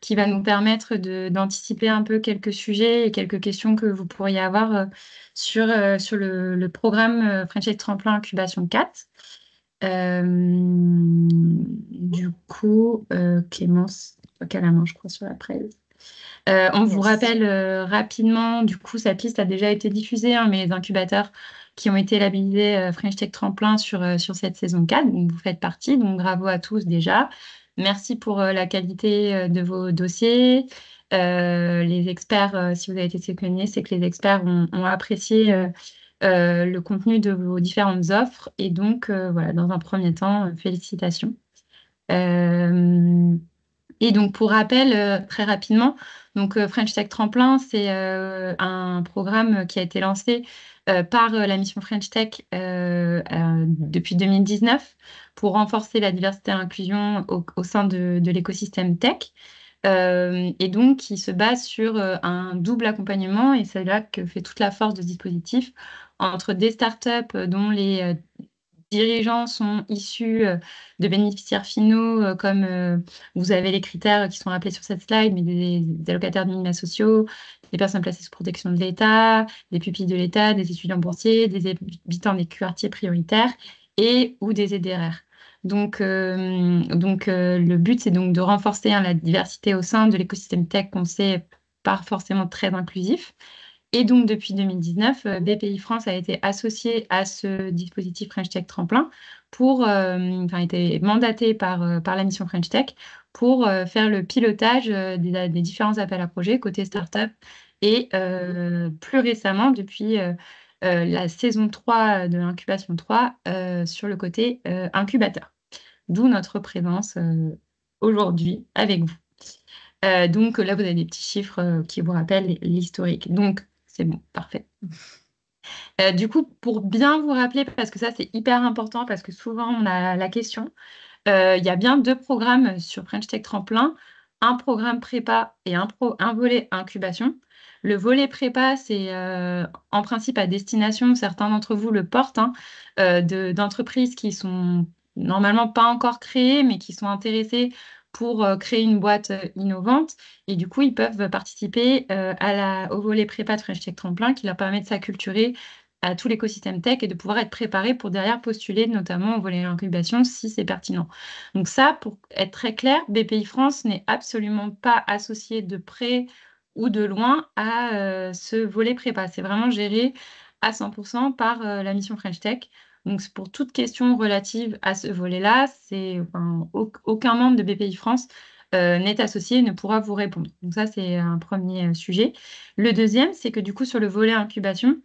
qui va nous permettre d'anticiper un peu quelques sujets et quelques questions que vous pourriez avoir sur le programme French Tech Tremplin Incubation 4. Du coup, Clémence, toi qui as la main, je crois, sur la presse. On vous Yes. rappelle rapidement, du coup, cette liste a déjà été diffusée, hein, mais les incubateurs qui ont été labellisés French Tech Tremplin sur cette saison 4, donc vous faites partie, donc bravo à tous déjà. Merci pour la qualité de vos dossiers. Les experts, si vous avez été sélectionnés, c'est que les experts ont apprécié le contenu de vos différentes offres. Et donc, voilà, dans un premier temps, félicitations. Euh, et donc, pour rappel, très rapidement, donc French Tech Tremplin, c'est un programme qui a été lancé par la mission French Tech depuis 2019 pour renforcer la diversité et l'inclusion au sein de l'écosystème tech. Et donc, qui se base sur un double accompagnement, et c'est là que fait toute la force de ce dispositif, entre des startups dont les dirigeants sont issus de bénéficiaires finaux, comme vous avez les critères qui sont rappelés sur cette slide, mais des allocataires de minima sociaux, des personnes placées sous protection de l'État, des pupilles de l'État, des étudiants boursiers, des habitants des quartiers prioritaires et ou des ZRR. Le but, c'est donc de renforcer hein, la diversité au sein de l'écosystème tech qu'on sait pas forcément très inclusif. Et donc, depuis 2019, BPI France a été associé à ce dispositif French Tech Tremplin a été mandaté par la mission French Tech pour faire le pilotage des différents appels à projets côté startup et plus récemment, depuis la saison 3 de l'incubation 3 sur le côté incubateur. D'où notre présence aujourd'hui avec vous. Donc là, vous avez des petits chiffres qui vous rappellent l'historique. Donc, c'est bon, parfait. Du coup, pour bien vous rappeler, parce que ça, c'est hyper important, parce que souvent, on a la question, il y a bien deux programmes sur French Tech Tremplin, un programme prépa et un volet incubation. Le volet prépa, c'est en principe à destination, certains d'entre vous le portent, hein, d'entreprises qui sont normalement pas encore créées, mais qui sont intéressées pour créer une boîte innovante. Et du coup, ils peuvent participer au volet prépa de French Tech Tremplin qui leur permet de s'acculturer à tout l'écosystème tech et de pouvoir être préparés pour derrière postuler notamment au volet incubation si c'est pertinent. Donc ça, pour être très clair, BPI France n'est absolument pas associé de près ou de loin à ce volet prépa. C'est vraiment géré à 100% par la mission French Tech. Donc pour toute question relative à ce volet-là, aucun membre de BPI France n'est associé et ne pourra vous répondre. Donc ça, c'est un premier sujet. Le deuxième, c'est que du coup, sur le volet incubation,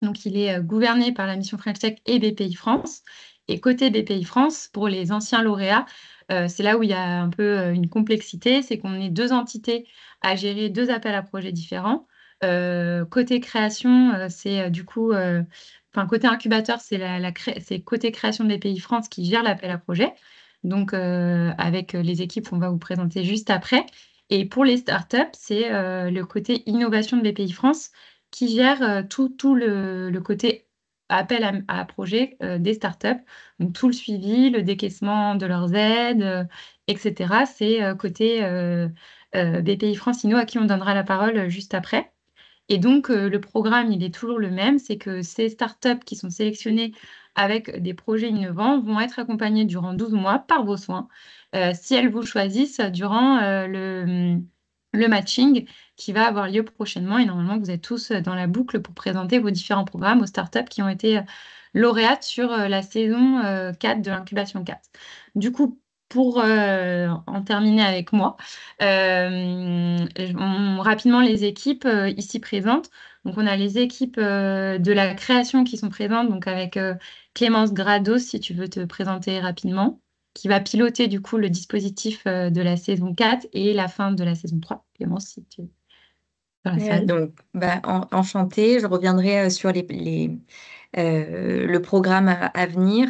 donc, il est gouverné par la mission French Tech et BPI France. Et côté BPI France, pour les anciens lauréats, c'est là où il y a un peu une complexité, c'est qu'on est deux entités à gérer deux appels à projets différents. Côté création, c'est du coup, enfin côté incubateur, c'est côté création de BPI France qui gère l'appel à projet. Donc, avec les équipes qu'on va vous présenter juste après. Et pour les startups, c'est le côté innovation de BPI France qui gère tout le côté appel à projet des startups. Donc tout le suivi, le décaissement de leurs aides, etc. C'est côté BPI France Inno à qui on donnera la parole juste après. Et donc, le programme, il est toujours le même, c'est que ces startups qui sont sélectionnées avec des projets innovants vont être accompagnées durant 12 mois par vos soins, si elles vous choisissent durant le matching qui va avoir lieu prochainement. Et normalement, vous êtes tous dans la boucle pour présenter vos différents programmes aux startups qui ont été lauréates sur la saison 4 de l'incubation 4. Du coup, pour en terminer avec moi, rapidement les équipes ici présentes. Donc, on a les équipes de la création qui sont présentes, donc avec Clémence Grados, si tu veux te présenter rapidement, qui va piloter du coup le dispositif de la saison 4 et la fin de la saison 3. Clémence, si tu es dans la salle. Enchantée, je reviendrai sur le programme à venir.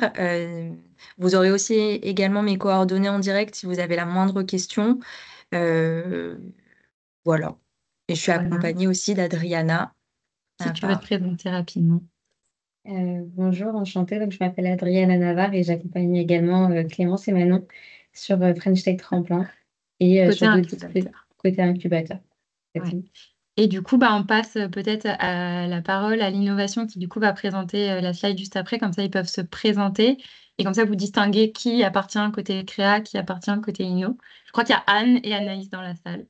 Vous aurez aussi également mes coordonnées en direct si vous avez la moindre question. Euh, voilà. Et je suis Voilà. accompagnée aussi d'Adriana Si tu veux te Navarre. présenter rapidement. Bonjour, enchantée. Donc, je m'appelle Adriana Navarre et j'accompagne également Clémence et Manon sur French Tech Tremplin. et Côté sur d'autres incubateur. côté incubateur. Ouais. Exactement. Et du coup, on passe peut-être à la parole à l'innovation qui, du coup, va présenter la slide juste après. Comme ça, ils peuvent se présenter. Et comme ça, vous distinguez qui appartient côté créa, qui appartient côté inno. Je crois qu'il y a Anne et Anaïs dans la salle.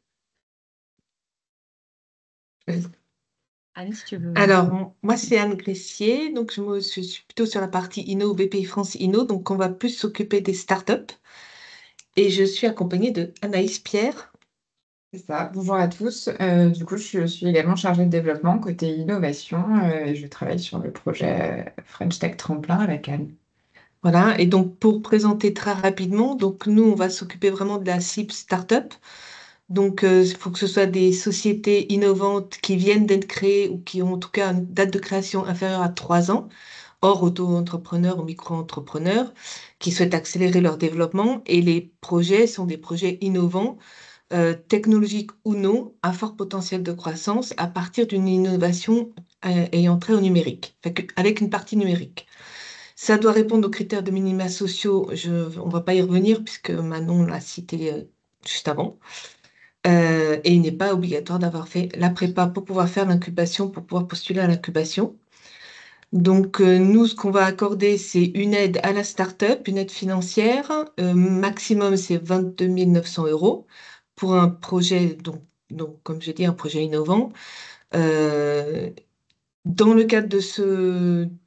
Anne, si tu veux. Alors, moi, c'est Anne Gressier, donc je suis plutôt sur la partie Inno, BPI France Inno, donc on va plus s'occuper des startups. Et je suis accompagnée de Anaïs Pierre. C'est ça. Bonjour à tous. Du coup, je suis également chargée de développement côté innovation et je travaille sur le projet French Tech Tremplin avec Anne. Voilà, et donc pour présenter très rapidement, donc nous, on va s'occuper vraiment de la cible startup. Donc, il faut que ce soit des sociétés innovantes qui viennent d'être créées ou qui ont en tout cas une date de création inférieure à 3 ans, hors auto-entrepreneurs ou micro-entrepreneurs, qui souhaitent accélérer leur développement. Et les projets sont des projets innovants, technologiques ou non, à fort potentiel de croissance à partir d'une innovation ayant trait au numérique, avec une partie numérique. Ça doit répondre aux critères de minima sociaux. On ne va pas y revenir puisque Manon l'a cité juste avant. Et il n'est pas obligatoire d'avoir fait la prépa pour pouvoir faire l'incubation, pour pouvoir postuler à l'incubation. Donc, nous, ce qu'on va accorder, c'est une aide à la start-up, une aide financière. Maximum, c'est 22 900 € pour un projet, donc comme j'ai dit, un projet innovant. Euh, Dans le cadre de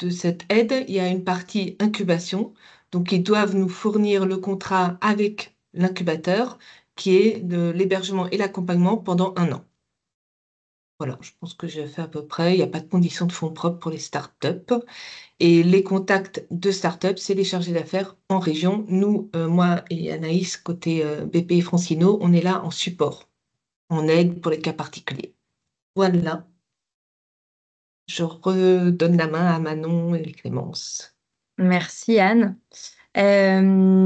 cette aide, il y a une partie incubation. Donc, ils doivent nous fournir le contrat avec l'incubateur, qui est de l'hébergement et l'accompagnement pendant 1 an. Voilà, je pense que j'ai fait à peu près. Il n'y a pas de conditions de fonds propres pour les startups. Et les contacts de startups, c'est les chargés d'affaires en région. Nous, moi et Anaïs, côté BPI Francino, on est là en support, en aide pour les cas particuliers. Voilà. Je redonne la main à Manon et Clémence. Merci Anne.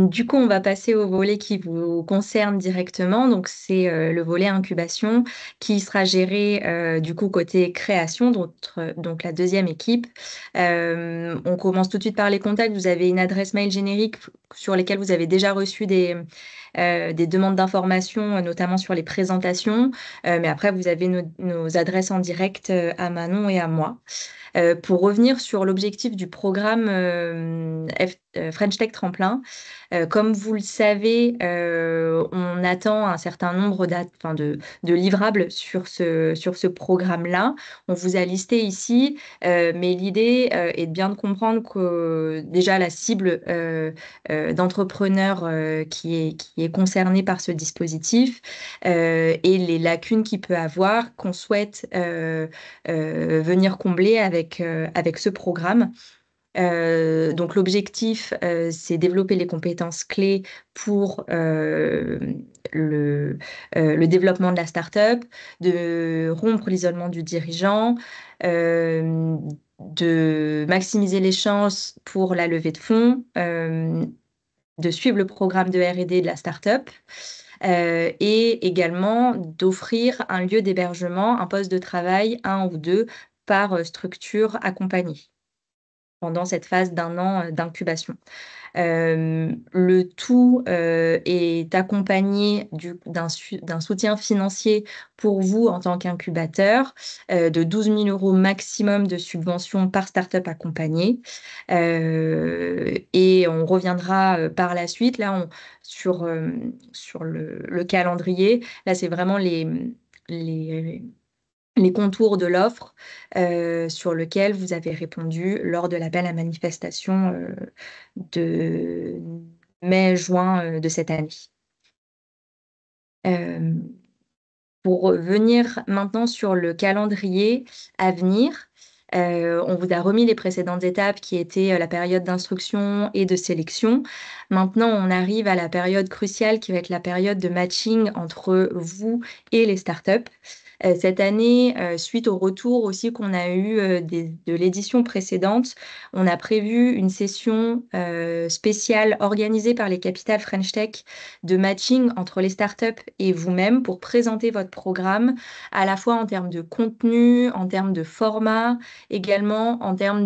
Du coup, on va passer au volet qui vous concerne directement. Donc, c'est le volet incubation qui sera géré du coup côté création, donc la deuxième équipe. On commence tout de suite par les contacts. Vous avez une adresse mail générique sur lesquelles vous avez déjà reçu des demandes d'informations, notamment sur les présentations. Mais après, vous avez nos adresses en direct à Manon et à moi. Pour revenir sur l'objectif du programme French Tech Tremplin, comme vous le savez, on attend un certain nombre de livrables sur ce programme-là. On vous a listé ici, mais l'idée est de bien comprendre que déjà la cible d'entrepreneurs qui est concernée par ce dispositif et les lacunes qu'il peut avoir qu'on souhaite venir combler avec ce programme. Donc l'objectif, c'est développer les compétences clés pour le développement de la start-up, de rompre l'isolement du dirigeant, de maximiser les chances pour la levée de fonds, de suivre le programme de R&D de la start-up. Et également d'offrir un lieu d'hébergement, un poste de travail, 1 ou 2 par structure accompagnée pendant cette phase d'1 an d'incubation. Le tout est accompagné d'un soutien financier pour vous en tant qu'incubateur de 12 000 € maximum de subventions par start-up accompagnée. Et on reviendra par la suite là sur le calendrier. Là, c'est vraiment les contours de l'offre sur lequel vous avez répondu lors de l'appel à manifestation de mai-juin de cette année. Pour venir maintenant sur le calendrier à venir, on vous a remis les précédentes étapes qui étaient la période d'instruction et de sélection. Maintenant, on arrive à la période cruciale qui va être la période de matching entre vous et les startups. Cette année, suite au retour aussi qu'on a eu de l'édition précédente, on a prévu une session spéciale organisée par les capitales French Tech de matching entre les startups et vous-même pour présenter votre programme, à la fois en termes de contenu, en termes de format, également en termes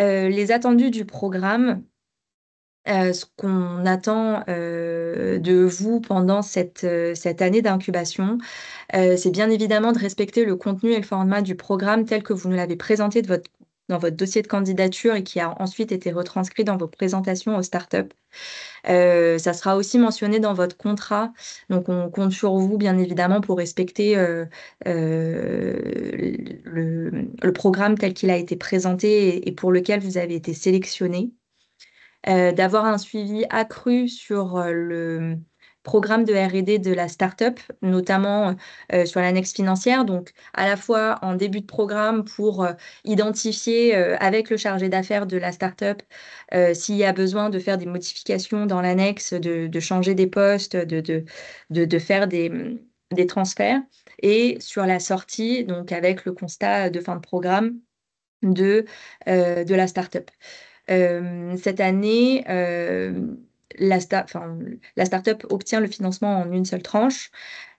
Les attendus du programme, ce qu'on attend de vous pendant cette année d'incubation, c'est bien évidemment de respecter le contenu et le format du programme tel que vous nous l'avez présenté dans votre dossier de candidature et qui a ensuite été retranscrit dans vos présentations aux startups. Ça sera aussi mentionné dans votre contrat, donc on compte sur vous bien évidemment pour respecter le programme tel qu'il a été présenté et pour lequel vous avez été sélectionné. D'avoir un suivi accru sur le programme de R&D de la startup, notamment sur l'annexe financière, donc à la fois en début de programme pour identifier avec le chargé d'affaires de la startup s'il y a besoin de faire des modifications dans l'annexe, de changer des postes, de faire des transferts, et sur la sortie, donc avec le constat de fin de programme de la startup. Cette année, la startup obtient le financement en une seule tranche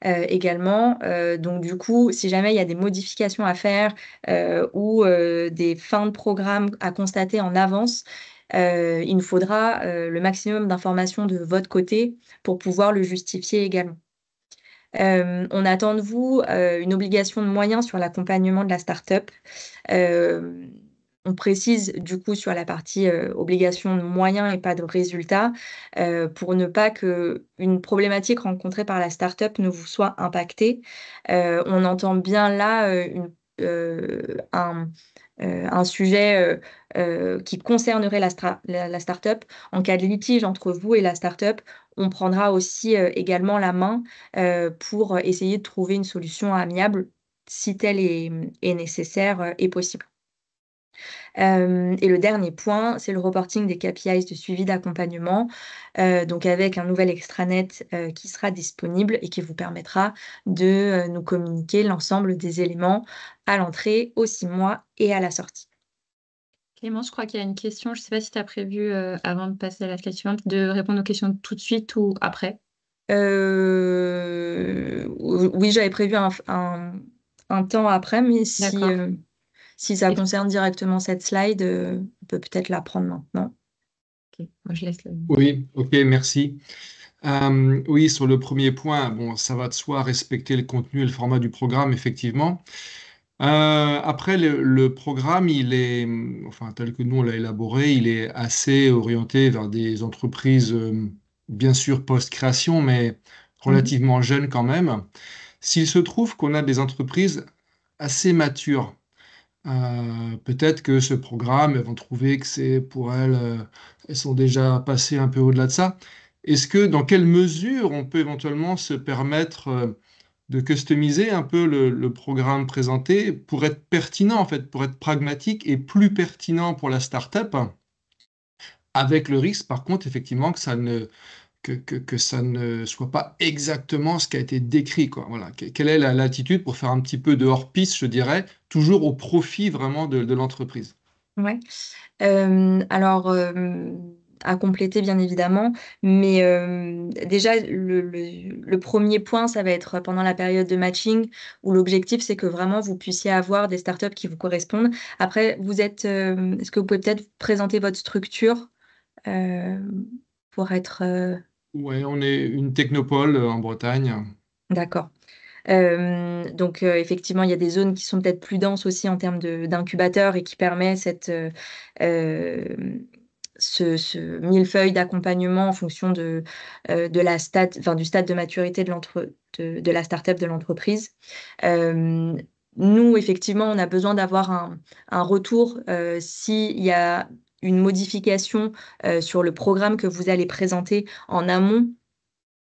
également. Donc du coup, si jamais il y a des modifications à faire ou des fins de programme à constater en avance, il nous faudra le maximum d'informations de votre côté pour pouvoir le justifier également. On attend de vous une obligation de moyens sur l'accompagnement de la startup. On précise du coup sur la partie obligation de moyens et pas de résultats pour ne pas qu'une problématique rencontrée par la startup ne vous soit impactée. On entend bien là un sujet qui concernerait la startup. En cas de litige entre vous et la startup, on prendra aussi également la main pour essayer de trouver une solution amiable si telle est nécessaire et possible. Et le dernier point, c'est le reporting des KPIs de suivi d'accompagnement, donc avec un nouvel extranet qui sera disponible et qui vous permettra de nous communiquer l'ensemble des éléments à l'entrée, aux 6 mois et à la sortie. Clément, je crois qu'il y a une question. Je ne sais pas si tu as prévu, avant de passer à la slide suivante, de répondre aux questions tout de suite ou après. Oui, j'avais prévu un temps après, mais D'accord. si ça Et- concerne directement cette slide, on peut peut-être la prendre maintenant. Ok, moi je laisse le... Oui, ok, merci. Oui, sur le premier point, bon, ça va de soi respecter le contenu et le format du programme, effectivement. Après, le programme, il est, enfin, tel que nous on l'a élaboré, il est assez orienté vers des entreprises, bien sûr post-création, mais relativement jeunes quand même. S'il se trouve qu'on a des entreprises assez matures, peut-être que ce programme, elles vont trouver que c'est pour elles, elles sont déjà passées un peu au-delà de ça. Est-ce que, dans quelle mesure on peut éventuellement se permettre de customiser un peu le programme présenté pour être pertinent, en fait, pour être pragmatique et plus pertinent pour la startup, avec le risque, par contre, effectivement, que ça ne soit pas exactement ce qui a été décrit, quoi. Voilà. Quelle est la latitude pour faire un petit peu de hors-piste, je dirais, toujours au profit vraiment de l'entreprise? Ouais. Alors, à compléter bien évidemment, mais déjà le premier point, ça va être pendant la période de matching où l'objectif, c'est que vraiment vous puissiez avoir des startups qui vous correspondent. Après, est-ce que vous pouvez peut-être présenter votre structure pour être... Ouais, on est une technopole en Bretagne. D'accord. Donc effectivement, il y a des zones qui sont peut-être plus denses aussi en termes d'incubateurs et qui permet ce millefeuille d'accompagnement en fonction du stade de maturité de la startup, de l'entreprise. Nous, effectivement, on a besoin d'avoir un retour s'il y a une modification sur le programme que vous allez présenter en amont,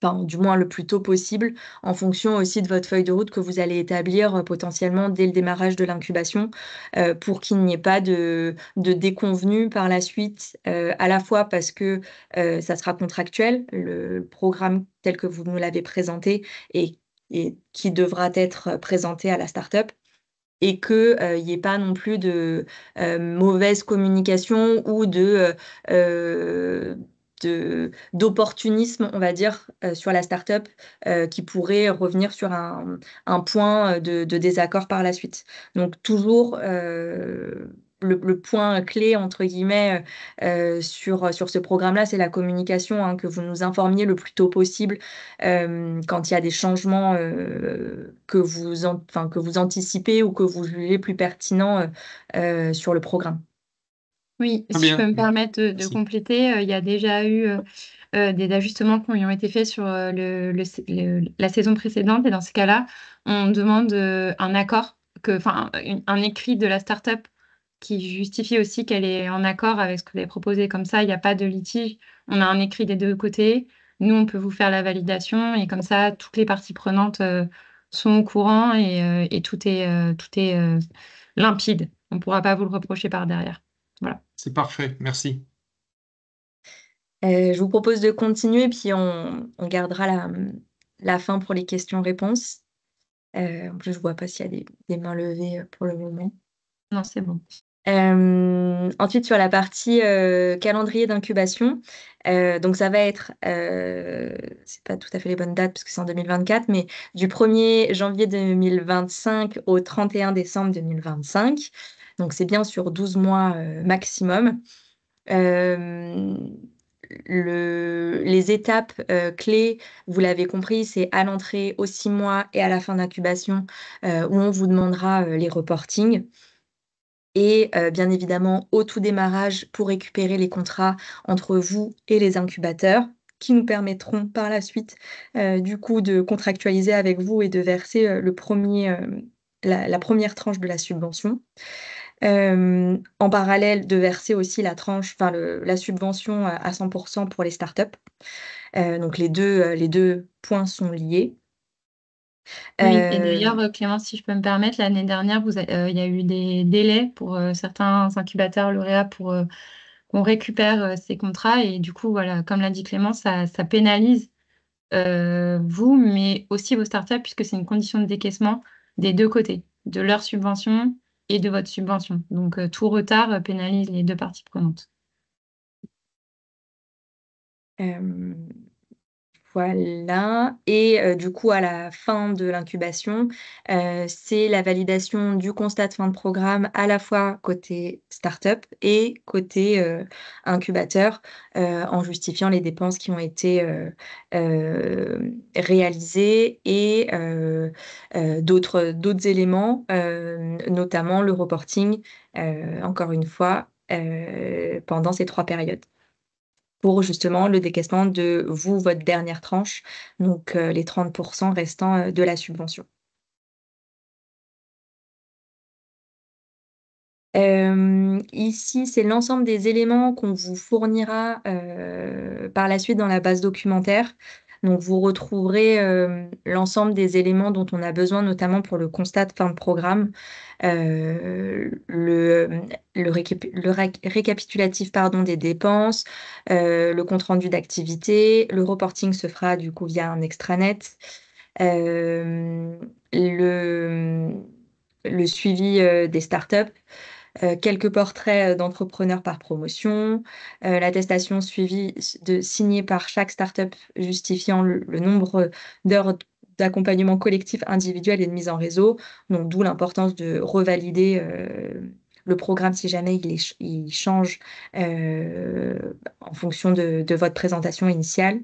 enfin, du moins le plus tôt possible, en fonction aussi de votre feuille de route que vous allez établir potentiellement dès le démarrage de l'incubation, pour qu'il n'y ait pas de déconvenus par la suite, à la fois parce que ça sera contractuel, le programme tel que vous nous l'avez présenté et qui devra être présenté à la startup, et qu'il n'y ait pas non plus de mauvaise communication ou d'opportunisme, on va dire, sur la startup qui pourrait revenir sur un point de désaccord par la suite. Donc toujours le point clé, entre guillemets, sur ce programme-là, c'est la communication, hein, que vous nous informiez le plus tôt possible quand il y a des changements que vous anticipez ou que vous jugez plus pertinents sur le programme. Oui, Très si je peux bien. me permettre de Merci. compléter, il y a déjà eu des ajustements qui ont été faits sur la saison précédente. Et dans ce cas-là, on demande un accord, un écrit de la startup qui justifie aussi qu'elle est en accord avec ce que vous avez proposé. Comme ça, il n'y a pas de litige. On a un écrit des deux côtés. Nous, on peut vous faire la validation. Et comme ça, toutes les parties prenantes sont au courant et tout est limpide. On ne pourra pas vous le reprocher par derrière. Voilà. C'est parfait. Merci. Je vous propose de continuer, puis on gardera la fin pour les questions-réponses. En plus, je ne vois pas s'il y a des mains levées pour le moment. Non, c'est bon. Ensuite, sur la partie calendrier d'incubation, donc ça va être, c'est pas tout à fait les bonnes dates parce que c'est en 2024, mais du 1er janvier 2025 au 31 décembre 2025. Donc c'est bien sur 12 mois maximum. Les étapes clés, vous l'avez compris, c'est à l'entrée, aux 6 mois et à la fin d'incubation, où on vous demandera les reportings. Et bien évidemment, au tout démarrage, pour récupérer les contrats entre vous et les incubateurs, qui nous permettront par la suite, du coup, de contractualiser avec vous et de verser la première tranche de la subvention. En parallèle, de verser aussi la subvention à 100% pour les startups. Donc les deux points sont liés. Oui, et d'ailleurs, Clémence, si je peux me permettre, l'année dernière, il y a eu des délais pour certains incubateurs lauréats pour qu'on récupère ces contrats. Et du coup, voilà, comme l'a dit Clémence, ça pénalise vous, mais aussi vos startups, puisque c'est une condition de décaissement des deux côtés, de leur subvention et de votre subvention. Donc, tout retard pénalise les deux parties prenantes. Voilà. Et du coup, à la fin de l'incubation, c'est la validation du constat de fin de programme à la fois côté startup et côté incubateur, en justifiant les dépenses qui ont été réalisées et d'autres éléments, notamment le reporting, encore une fois, pendant ces 3 périodes. Pour justement le décaissement de votre dernière tranche, donc les 30% restants de la subvention. Ici, c'est l'ensemble des éléments qu'on vous fournira par la suite dans la base documentaire. Donc, vous retrouverez l'ensemble des éléments dont on a besoin, notamment pour le constat de fin de programme, le récapitulatif des dépenses, le compte-rendu d'activité. Le reporting se fera du coup via un extranet. Le suivi des startups. Quelques portraits d'entrepreneurs par promotion, l'attestation signée par chaque startup justifiant le nombre d'heures d'accompagnement collectif, individuel et de mise en réseau. Donc, d'où l'importance de revalider le programme si jamais il change en fonction de votre présentation initiale.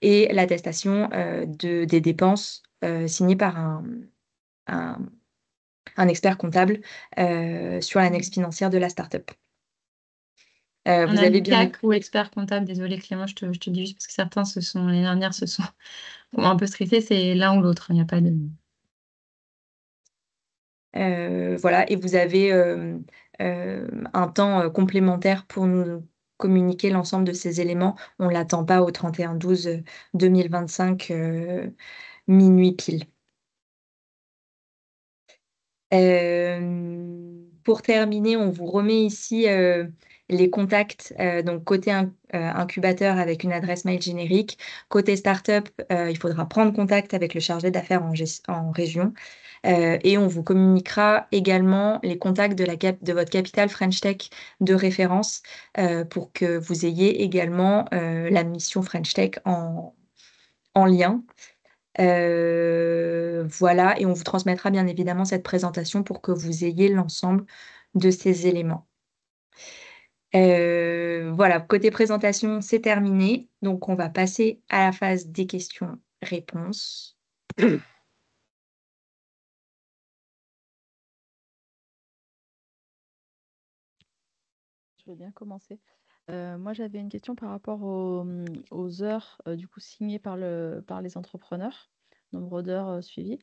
Et l'attestation des dépenses signée par un expert comptable sur l'annexe financière de la startup. On Vous a avez mis bien CAC ou expert comptable. Désolée Clément, je te dis juste parce que certains les dernières ont un peu stressé. C'est l'un ou l'autre. Il n'y a pas de. Voilà, et vous avez un temps complémentaire pour nous communiquer l'ensemble de ces éléments. On ne l'attend pas au 31/12/2025 minuit pile. Pour terminer, on vous remet ici les contacts, donc côté incubateur avec une adresse mail générique. Côté startup, il faudra prendre contact avec le chargé d'affaires en région. Et on vous communiquera également les contacts de votre capital French Tech de référence pour que vous ayez également la mission French Tech en lien. Voilà, et on vous transmettra bien évidemment cette présentation pour que vous ayez l'ensemble de ces éléments. Voilà, côté présentation, c'est terminé. Donc, on va passer à la phase des questions-réponses. Je veux bien commencer. Moi, j'avais une question par rapport aux heures du coup signées par les entrepreneurs, nombre d'heures suivies.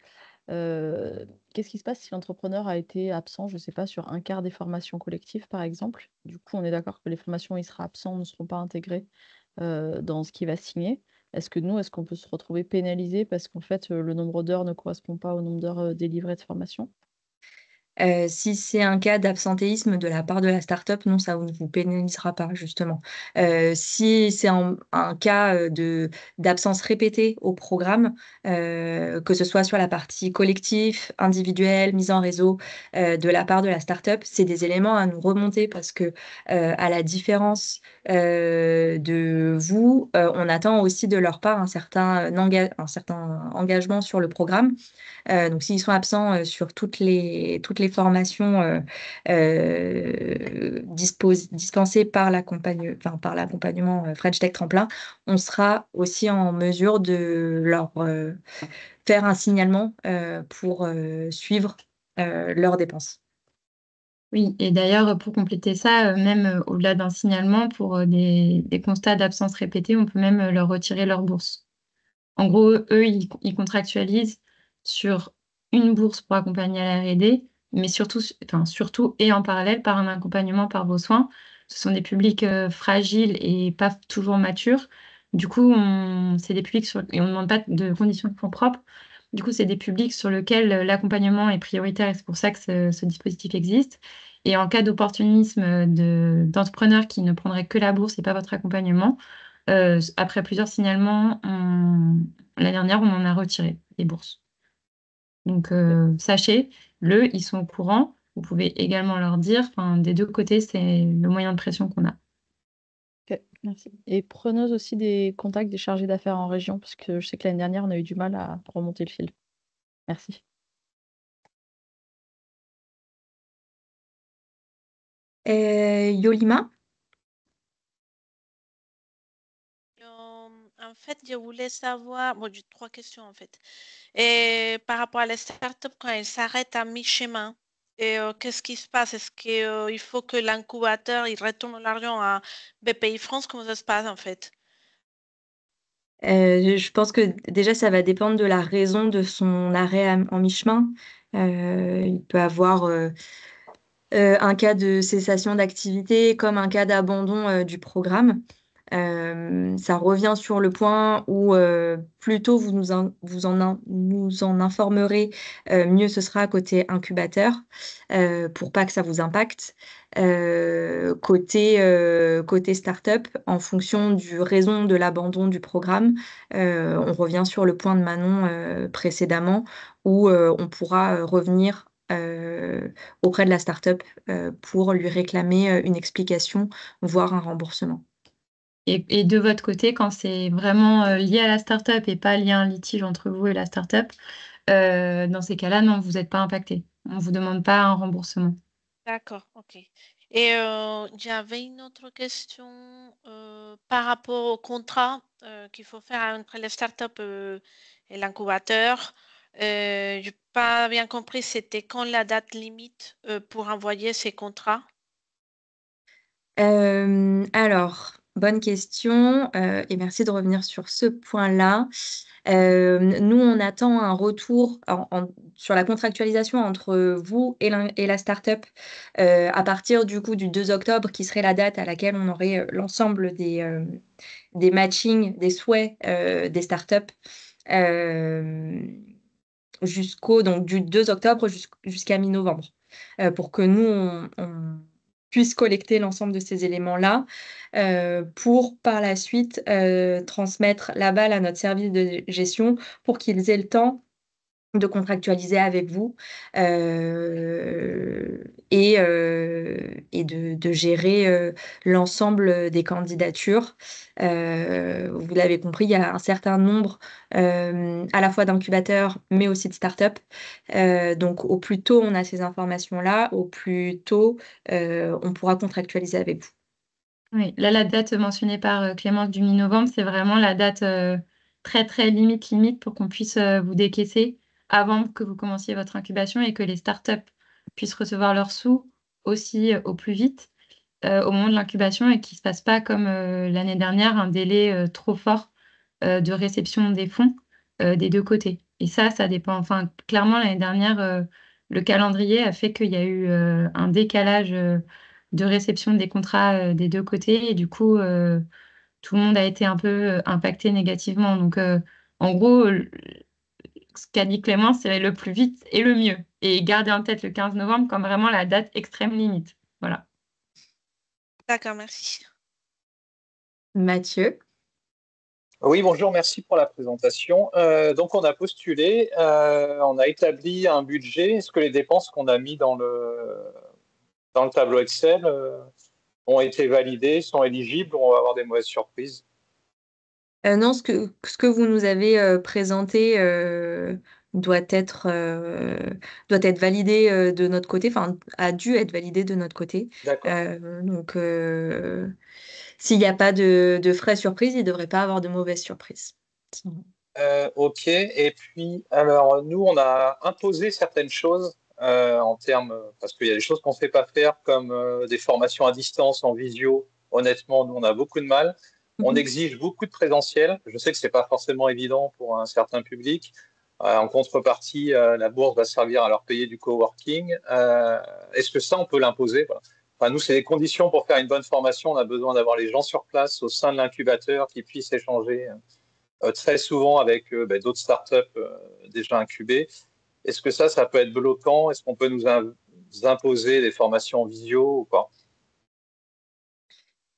Qu'est-ce qui se passe si l'entrepreneur a été absent, je ne sais pas, sur un quart des formations collectives, par exemple? Du coup, on est d'accord que les formations où il sera absent ne seront pas intégrées dans ce qu'il va signer. Est-ce qu'on peut se retrouver pénalisé parce qu'en fait, le nombre d'heures ne correspond pas au nombre d'heures délivrées de formation? Si c'est un cas d'absentéisme de la part de la start-up, non, ça ne vous pénalisera pas, justement. Si c'est un cas d'absence répétée au programme, que ce soit sur la partie collectif, individuelle, mise en réseau, de la part de la start-up, c'est des éléments à nous remonter parce que, à la différence de vous, on attend aussi de leur part un certain engagement sur le programme. Donc s'ils sont absents, sur toutes les formations, dispensées par l'accompagnement, French Tech Tremplin, on sera aussi en mesure de leur, faire un signalement, pour, suivre, leurs dépenses. Oui, et d'ailleurs, pour compléter ça, même au-delà d'un signalement, pour des constats d'absence répétée, on peut même leur retirer leur bourse. En gros, eux, ils contractualisent sur une bourse pour accompagner à la R&D, mais surtout et en parallèle par un accompagnement par vos soins. Ce sont des publics fragiles et pas toujours matures. Du coup, c'est des publics et on ne demande pas de conditions de fonds propres. Du coup, c'est des publics sur lesquels l'accompagnement est prioritaire et c'est pour ça que ce dispositif existe. Et en cas d'opportunisme d'entrepreneurs qui ne prendraient que la bourse et pas votre accompagnement, après plusieurs signalements, l'année dernière, on en a retiré des bourses. Donc, sachez-le, ils sont au courant. Vous pouvez également leur dire, des deux côtés, c'est le moyen de pression qu'on a. Ok, merci. Et preneuse aussi des contacts des chargés d'affaires en région, parce que je sais que l'année dernière, on a eu du mal à remonter le fil. Merci. Yolima? En fait, je voulais savoir, bon, j'ai trois questions en fait. Et par rapport à la startup, quand elle s'arrête à mi-chemin, qu'est-ce qui se passe? Est-ce qu'il faut que l'incubateur il retourne l'argent à BPI France? Comment ça se passe en fait? Je pense que déjà, ça va dépendre de la raison de son arrêt en mi-chemin. Il peut avoir, un cas de cessation d'activité comme un cas d'abandon, du programme. Ça revient sur le point où, plus tôt nous en informerez, mieux ce sera côté incubateur, pour pas que ça vous impacte. Côté start-up, en fonction du raison de l'abandon du programme, on revient sur le point de Manon, précédemment où, on pourra, revenir, auprès de la start-up, pour lui réclamer, une explication, voire un remboursement. Et de votre côté, quand c'est vraiment lié à la start-up et pas lié à un litige entre vous et la start-up, dans ces cas-là, non, vous n'êtes pas impacté. On ne vous demande pas un remboursement. D'accord, ok. Et j'avais une autre question par rapport au contrat qu'il faut faire entre les startups et l'incubateur. Je n'ai pas bien compris, c'était quand la date limite pour envoyer ces contrats? Alors, bonne question, et merci de revenir sur ce point-là. Nous, on attend un retour sur la contractualisation entre vous et la start-up, à partir du coup du 2 octobre qui serait la date à laquelle on aurait, l'ensemble des matchings, des souhaits, des start-up, donc du 2 octobre jusqu'à mi-novembre, pour que nous, on puisse collecter l'ensemble de ces éléments-là, pour par la suite, transmettre la balle à notre service de gestion pour qu'ils aient le temps de contractualiser avec vous et de gérer l'ensemble des candidatures. Vous l'avez compris, il y a un certain nombre à la fois d'incubateurs, mais aussi de startups. Donc, au plus tôt on a ces informations-là, au plus tôt on pourra contractualiser avec vous. Oui, là, la date mentionnée par Clémence du mi-novembre, c'est vraiment la date très, très limite pour qu'on puisse vous décaisser avant que vous commenciez votre incubation et que les startups puissent recevoir leurs sous aussi au plus vite au moment de l'incubation et qu'il ne se passe pas comme l'année dernière, un délai trop fort de réception des fonds des deux côtés. Et ça dépend. Enfin, clairement, l'année dernière, le calendrier a fait qu'il y a eu un décalage de réception des contrats des deux côtés. Et du coup, tout le monde a été un peu impacté négativement. Donc, en gros, ce qu'a dit Clément, c'est le plus vite et le mieux. Et garder en tête le 15 novembre comme vraiment la date extrême limite. Voilà. D'accord, merci. Mathieu? Oui, bonjour, merci pour la présentation. Donc, on a postulé, on a établi un budget. Est-ce que les dépenses qu'on a mis dans le tableau Excel ont été validées, sont éligibles ou on va avoir des mauvaises surprises? Non, ce que vous nous avez présenté doit être validé de notre côté, enfin, a dû être validé de notre côté. D'accord. Donc, s'il n'y a pas de frais surprises, il ne devrait pas avoir de mauvaises surprises. Ok. Et puis, alors, nous, on a imposé certaines choses en termes, parce qu'il y a des choses qu'on ne sait pas faire, comme des formations à distance en visio. Honnêtement, nous, on a beaucoup de mal. On exige beaucoup de présentiel. Je sais que ce n'est pas forcément évident pour un certain public. En contrepartie, la bourse va servir à leur payer du coworking. Est-ce que ça, on peut l'imposer? Voilà. Enfin, nous, c'est des conditions pour faire une bonne formation. On a besoin d'avoir les gens sur place au sein de l'incubateur qui puissent échanger très souvent avec d'autres startups déjà incubées. Est-ce que ça peut être bloquant? Est-ce qu'on peut nous imposer des formations en visio ou pas?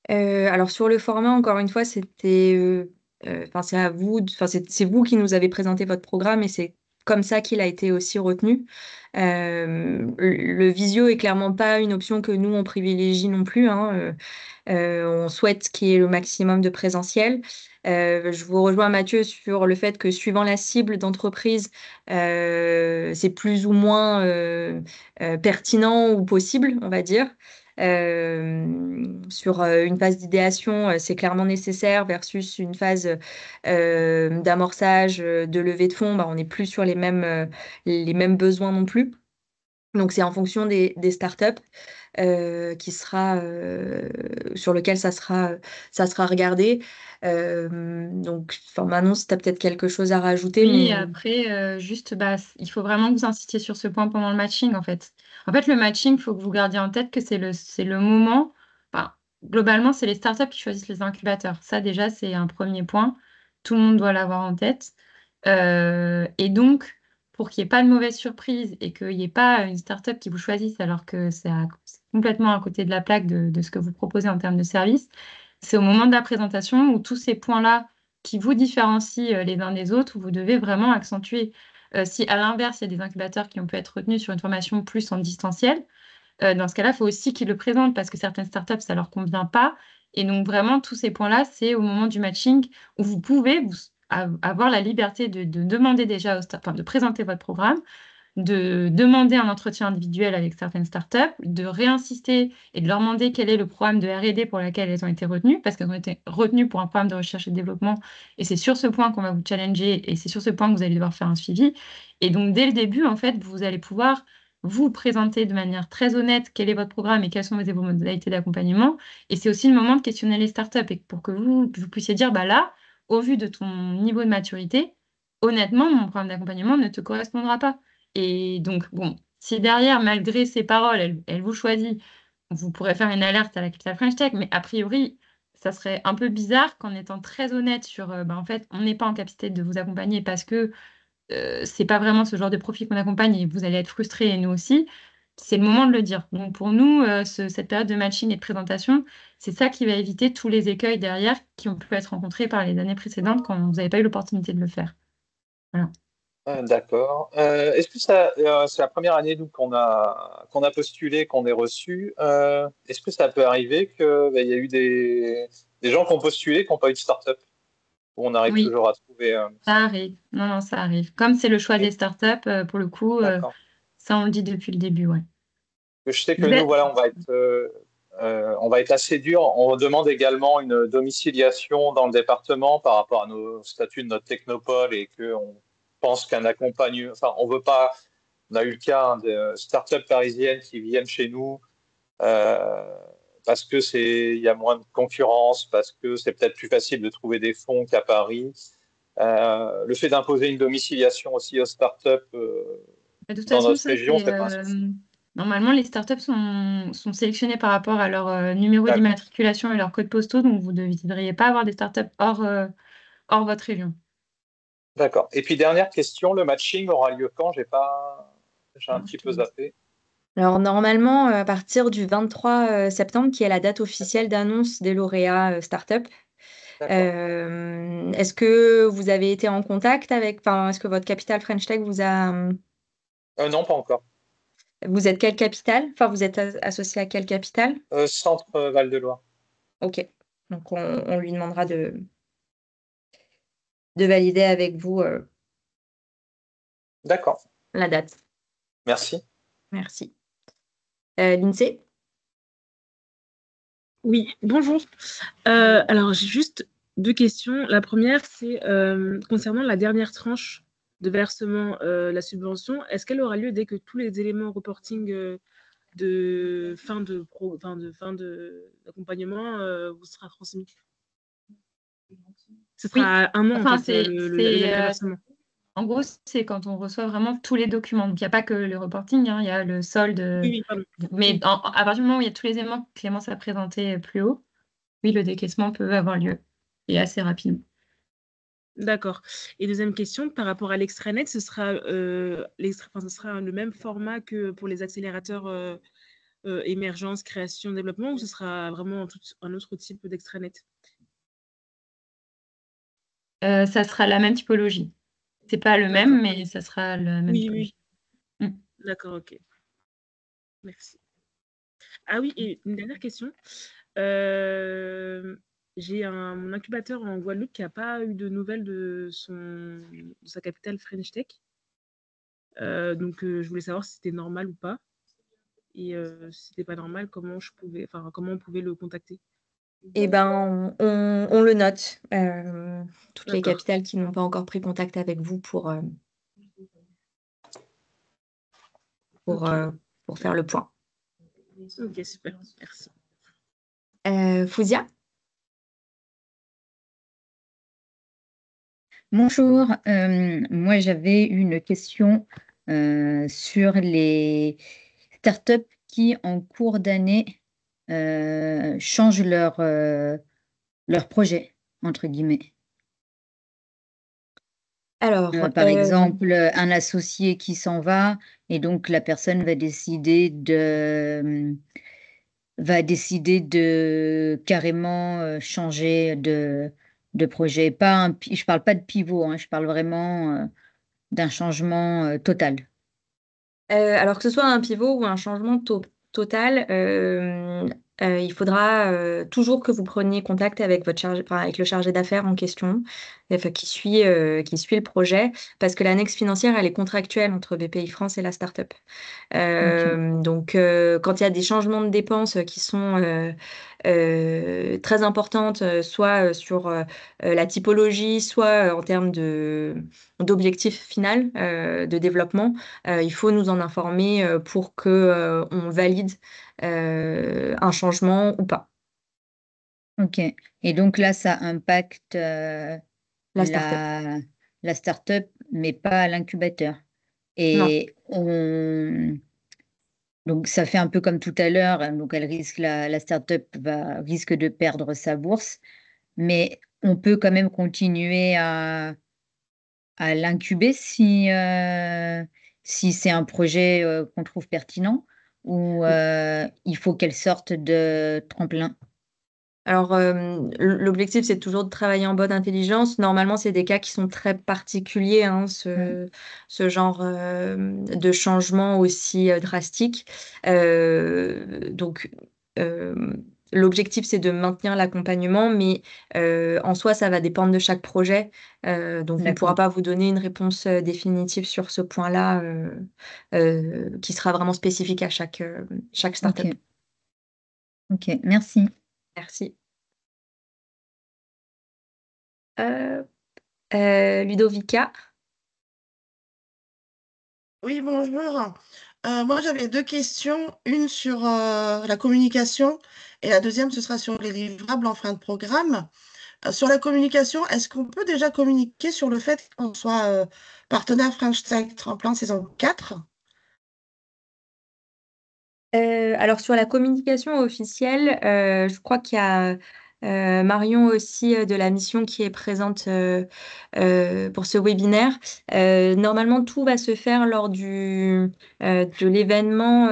Alors sur le format, encore une fois, c'était, enfin c'est à vous, enfin c'est vous qui nous avez présenté votre programme et c'est comme ça qu'il a été aussi retenu. Le visio est clairement pas une option que nous on privilégie non plus, hein. On souhaite qu'il y ait le maximum de présentiel. Je vous rejoins Mathieu sur le fait que suivant la cible d'entreprise, c'est plus ou moins pertinent ou possible, on va dire. Sur une phase d'idéation, c'est clairement nécessaire versus une phase d'amorçage, de levée de fonds, on n'est plus sur les mêmes besoins non plus. Donc, c'est en fonction des startups qui sera, sur lequel ça sera regardé. Donc, Manon, si tu as peut-être quelque chose à rajouter. Oui, Mais... après, juste, il faut vraiment que vous insistiez sur ce point pendant le matching, en fait. En fait, le matching, il faut que vous gardiez en tête que c'est le moment. Enfin, globalement, c'est les startups qui choisissent les incubateurs. Ça, déjà, c'est un premier point. Tout le monde doit l'avoir en tête. Et donc, pour qu'il n'y ait pas de mauvaise surprise et qu'il n'y ait pas une startup qui vous choisisse alors que c'est complètement à côté de la plaque de ce que vous proposez en termes de service, c'est au moment de la présentation où tous ces points-là qui vous différencient les uns des autres, où vous devez vraiment accentuer. Si à l'inverse, il y a des incubateurs qui ont pu être retenus sur une formation plus en distanciel, dans ce cas-là, il faut aussi qu'ils le présentent parce que certaines startups, ça ne leur convient pas. Et donc, vraiment, tous ces points-là, c'est au moment du matching où vous pouvez avoir la liberté de demander déjà de présenter votre programme, de demander un entretien individuel avec certaines startups, de réinsister et de leur demander quel est le programme de R&D pour lequel elles ont été retenues, parce qu'elles ont été retenues pour un programme de recherche et de développement. Et c'est sur ce point qu'on va vous challenger et c'est sur ce point que vous allez devoir faire un suivi. Et donc, dès le début, en fait, vous allez pouvoir vous présenter de manière très honnête quel est votre programme et quelles sont vos modalités d'accompagnement. Et c'est aussi le moment de questionner les startups et pour que vous puissiez dire, là, au vu de ton niveau de maturité, honnêtement, mon programme d'accompagnement ne te correspondra pas. Et donc, bon, si derrière, malgré ces paroles, elle vous choisit, vous pourrez faire une alerte à la Capital French Tech, mais a priori, ça serait un peu bizarre qu'en étant très honnête sur, en fait, on n'est pas en capacité de vous accompagner parce que c'est pas vraiment ce genre de profil qu'on accompagne et vous allez être frustrés et nous aussi. C'est le moment de le dire. Donc pour nous, cette période de matching et de présentation, c'est ça qui va éviter tous les écueils derrière qui ont pu être rencontrés par les années précédentes quand vous n'avez pas eu l'opportunité de le faire. Voilà. D'accord. Est-ce que c'est la première année nous qu'on a postulé, qu'on est reçu. Est-ce que ça peut arriver qu'il y a eu des gens qui ont postulé, qui n'ont pas eu de start-up, où on arrive Oui, toujours à trouver. ça arrive. Non, non, ça arrive. Comme c'est le choix des Oui, startups, pour le coup, d'accord. ça, on le dit depuis le début, ouais. Je sais que Je nous, vais- voilà, on va être assez dur. On demande également une domiciliation dans le département par rapport à nos statuts de notre technopole et qu'on pense qu'un accompagnement, enfin, on veut pas, on a eu le cas de startups parisiennes qui viennent chez nous euh, parce que il y a moins de concurrence, parce que c'est peut-être plus facile de trouver des fonds qu'à Paris. Le fait d'imposer une domiciliation aussi aux startups De toute dans façon, notre ça, région, c'est c'est pas un souci. normalement, les startups sont sélectionnées par rapport à leur numéro D'accord. d'immatriculation et leur code postaux, donc vous ne devriez pas avoir des startups hors votre région. D'accord. Et puis dernière question, le matching aura lieu quand? J'ai un Alors, je petit te peu dis. zappé. Alors normalement, à partir du 23 septembre, qui est la date officielle D'accord. d'annonce des lauréats Startup, D'accord. est-ce que vous avez été en contact avec, enfin, est-ce que votre capital French Tech Non, pas encore. vous êtes quelle capitale? Enfin, vous êtes associé à quelle capitale? Centre Val-de-Loire. Ok. Donc on lui demandera de valider avec vous D'accord. la date. Merci. Merci. Lindsay? Oui, bonjour. Alors, j'ai juste deux questions. La première, c'est concernant la dernière tranche de versement, la subvention. Est-ce qu'elle aura lieu dès que tous les éléments reporting de d'accompagnement vous sera transmis? Ce Oui, sera un an, en enfin, fait, le dernier versement. en gros, c'est quand on reçoit vraiment tous les documents. Donc, il n'y a pas que le reporting, hein, il y a le solde. Oui, pardon. Mais Oui. à partir du moment où il y a tous les éléments que Clémence a présentés plus haut, oui, le décaissement peut avoir lieu et assez rapidement. D'accord. Et deuxième question, par rapport à l'extranet, ce sera le même format que pour les accélérateurs émergence, création, développement, ou ce sera vraiment un autre type d'extranet? Ça sera la même typologie. C'est pas le D'accord. même, mais ça sera la même Oui, oui. typologie. D'accord, ok. Merci. Ah oui, et une dernière question. J'ai mon incubateur en Guadeloupe qui n'a pas eu de nouvelles de sa capitale French Tech. Donc, je voulais savoir si c'était normal ou pas. Et si c'était pas normal, comment on pouvait le contacter? Eh ben, on le note. Toutes les D'accord. capitales qui n'ont pas encore pris contact avec vous Ok. pour faire le point. Ok, super. Merci. Fouzia? Bonjour, moi j'avais une question sur les startups qui en cours d'année changent leur projet, entre guillemets. Alors, Par exemple, un associé qui s'en va et donc la personne va décider de carrément changer de projet. Je parle pas de pivot, hein, je parle vraiment d'un changement total. alors que ce soit un pivot ou un changement total, il faudra toujours que vous preniez contact avec avec le chargé d'affaires en question, enfin, qui suit le projet, parce que l'annexe financière, elle est contractuelle entre BPI France et la start-up. Ok. Donc, quand il y a des changements de dépenses qui sont très importantes, soit sur la typologie, soit en termes d'objectif final de développement, il faut nous en informer pour que on valide un changement ou pas. Ok. Et donc là, ça impacte La start-up. la start-up, mais pas l'incubateur. Non. Et donc ça fait un peu comme tout à l'heure. Donc la start-up risque de perdre sa bourse, mais on peut quand même continuer à l'incuber si c'est un projet qu'on trouve pertinent ou il faut qu'elle sorte de tremplin. Alors, l'objectif, c'est toujours de travailler en bonne intelligence. Normalement, c'est des cas qui sont très particuliers, hein, ce genre de changement aussi drastique. Donc, l'objectif, c'est de maintenir l'accompagnement, mais en soi, ça va dépendre de chaque projet. Donc, on ne pourra D'accord. pas vous donner une réponse définitive sur ce point-là, qui sera vraiment spécifique à chaque startup. Ok. Ok, merci. Merci. Ludovica. Oui, bonjour. Moi, j'avais deux questions. Une sur la communication et la deuxième, ce sera sur les livrables en fin de programme. Sur la communication, est-ce qu'on peut déjà communiquer sur le fait qu'on soit partenaire French Tech Tremplin saison 4? Alors sur la communication officielle, je crois qu'il y a Marion aussi de la mission qui est présente pour ce webinaire. Normalement, tout va se faire lors de l'événement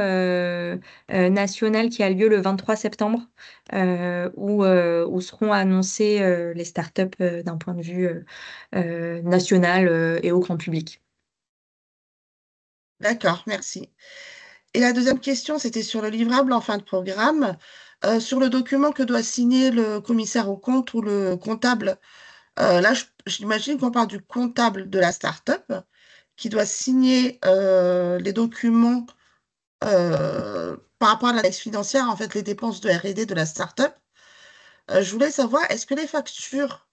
national qui a lieu le 23 septembre, où seront annoncées les startups d'un point de vue national et au grand public. D'accord, merci. Et la deuxième question, c'était sur le livrable en fin de programme. Sur le document que doit signer le commissaire au compte ou le comptable. Là, j'imagine qu'on parle du comptable de la start-up qui doit signer les documents par rapport à l'analyse financière, en fait, les dépenses de R&D de la start-up. Je voulais savoir, est-ce que les factures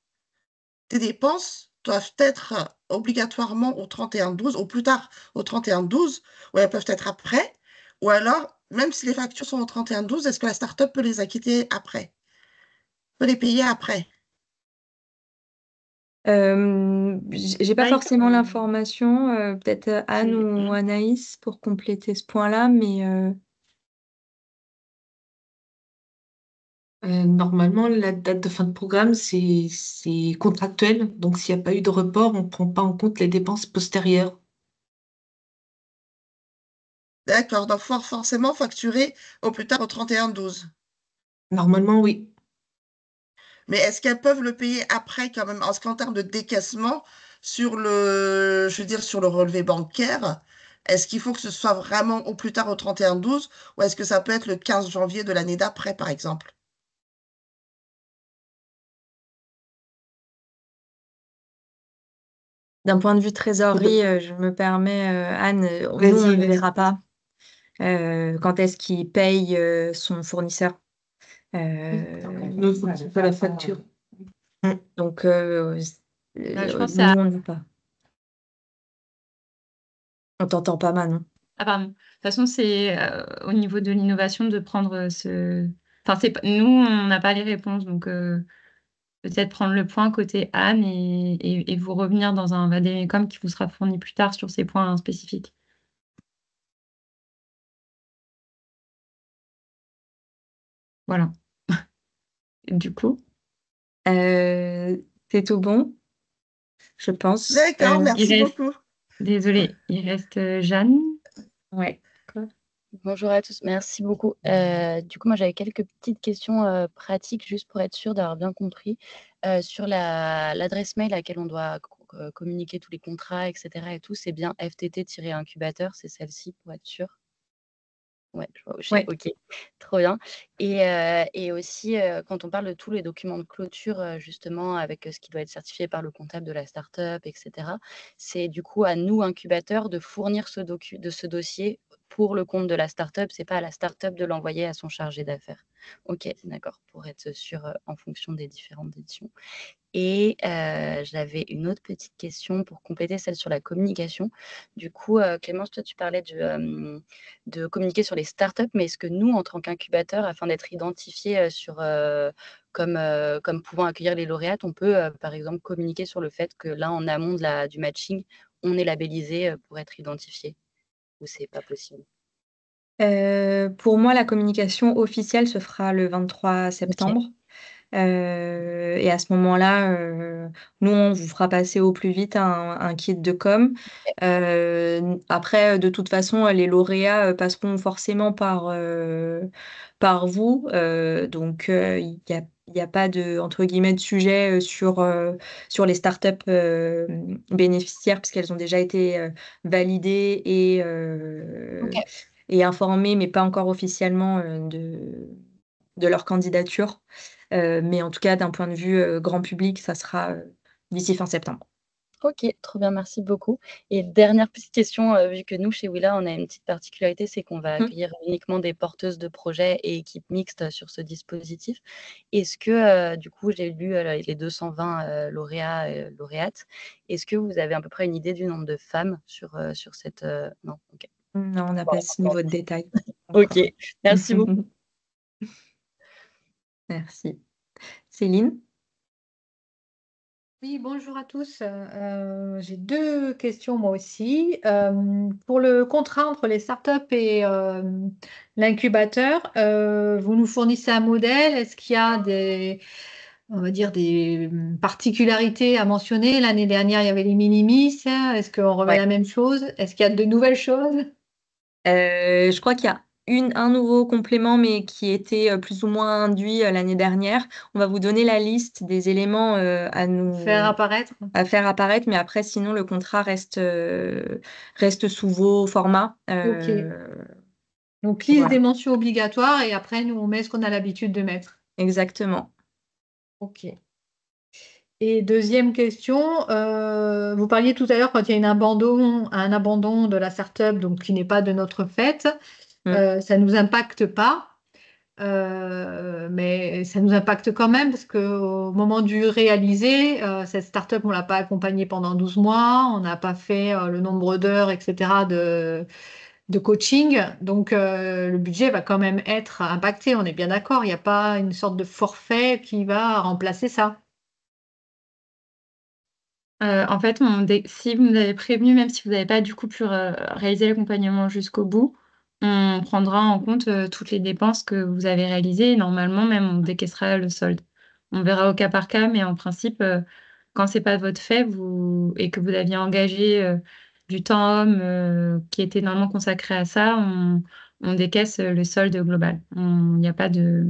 des dépenses doivent être obligatoirement au 31/12, au plus tard au 31/12, ou elles peuvent être après, ou alors, même si les factures sont au 31/12, est-ce que la start-up peut les acquitter après, peut les payer après? J'ai pas Oui. forcément l'information, peut-être Anne C'est- ou Anaïs pour compléter ce point-là, mais Normalement, la date de fin de programme, c'est contractuel. Donc, s'il n'y a pas eu de report, on ne prend pas en compte les dépenses postérieures. D'accord, donc faut forcément facturer au plus tard au 31/12. Normalement, oui. Mais est-ce qu'elles peuvent le payer après quand même? Parce qu'en termes de décaissement sur je veux dire, sur le relevé bancaire, est-ce qu'il faut que ce soit vraiment au plus tard au 31/12 ou est-ce que ça peut être le 15 janvier de l'année d'après, par exemple? d'un point de vue trésorerie, je me permets, Anne, nous, on Vas-y, ne vas-y. verra pas quand est-ce qu'il paye son fournisseur. Nous, il faut que tu fasses la facture. Donc, je pense nous, on ne voit pas. On t'entend pas, Manon. Ah, pardon. De toute façon, c'est au niveau de l'innovation de prendre ce. Enfin, nous, on n'a pas les réponses, donc peut-être prendre le point côté Anne et vous revenir dans un vadémécum qui vous sera fourni plus tard sur ces points spécifiques. Voilà. Du coup, C'est tout bon, je pense. D'accord, il merci reste. beaucoup. Désolée, il reste Jeanne. Ouais. Bonjour à tous, merci beaucoup. Du coup, moi, j'avais quelques petites questions pratiques, juste pour être sûre d'avoir bien compris. Sur l'adresse mail à laquelle on doit communiquer tous les contrats, etc. et tout, c'est bien FTT-incubateur, c'est celle-ci pour être sûre. Ouais, je vois où j'ai. Ouais. OK, trop bien. Et aussi, quand on parle de tous les documents de clôture, justement, avec ce qui doit être certifié par le comptable de la start-up, et cetera, c'est du coup à nous, incubateurs, de fournir ce dossier pour le compte de la start-up. C'est pas à la start-up de l'envoyer à son chargé d'affaires. OK, d'accord, pour être sûr, en fonction des différentes éditions. Et j'avais une autre petite question pour compléter celle sur la communication. Du coup, Clémence, toi, tu parlais de communiquer sur les startups, mais est-ce que nous, en tant qu'incubateur, afin d'être identifiés comme pouvant accueillir les lauréates, on peut, par exemple, communiquer sur le fait que là, en amont du matching, on est labellisé pour être identifié? Ou c'est pas possible? Pour moi, la communication officielle se fera le 23 OK. septembre. Et à ce moment-là, nous, on vous fera passer au plus vite un kit de com. Après, de toute façon, les lauréats passeront forcément par vous. Donc, il y a pas de, entre guillemets, de sujet sur les startups bénéficiaires, puisqu'elles ont déjà été validées Ok. et informées, mais pas encore officiellement de leur candidature. Mais en tout cas, d'un point de vue grand public, ça sera d'ici fin septembre. Ok, trop bien, merci beaucoup. Et dernière petite question, vu que nous, chez Willa, on a une petite particularité, c'est qu'on va accueillir uniquement des porteuses de projets et équipes mixtes sur ce dispositif. Est-ce que, du coup, j'ai lu les 220 lauréats et lauréates. Est-ce que vous avez à peu près une idée du nombre de femmes sur cette... Non, ok. Non, on n'a pas ce niveau de détail. Ok, merci beaucoup. Merci. Céline? Oui, bonjour à tous. J'ai deux questions moi aussi. Pour le contrat entre les startups et l'incubateur, vous nous fournissez un modèle. Est-ce qu'il y a on va dire des particularités à mentionner? L'année dernière, il y avait les minimis. Est-ce qu'on remet la même chose? Est-ce qu'il y a de nouvelles choses? Je crois qu'il y a un nouveau complément, mais qui était plus ou moins induit l'année dernière. On va vous donner la liste des éléments Faire apparaître. à faire apparaître, mais après, sinon, le contrat reste sous vos formats. Ok. Donc, liste voilà. des mentions obligatoires et après, nous, on met ce qu'on a l'habitude de mettre. Exactement. Ok. Et deuxième question, vous parliez tout à l'heure quand il y a un abandon de la startup, donc qui n'est pas de notre fait, ça ne nous impacte pas, mais ça nous impacte quand même parce qu'au moment du réaliser, cette startup, on ne l'a pas accompagnée pendant 12 mois, on n'a pas fait le nombre d'heures, etc. de coaching, donc le budget va quand même être impacté, on est bien d'accord, il n'y a pas une sorte de forfait qui va remplacer ça. En fait, si vous nous avez prévenu, même si vous n'avez pas du coup pu réaliser l'accompagnement jusqu'au bout, on prendra en compte toutes les dépenses que vous avez réalisées et normalement même on décaissera le solde. On verra au cas par cas, mais en principe, quand c'est pas votre fait et que vous aviez engagé du temps homme qui était normalement consacré à ça, on décaisse le solde global. Il n'y a pas de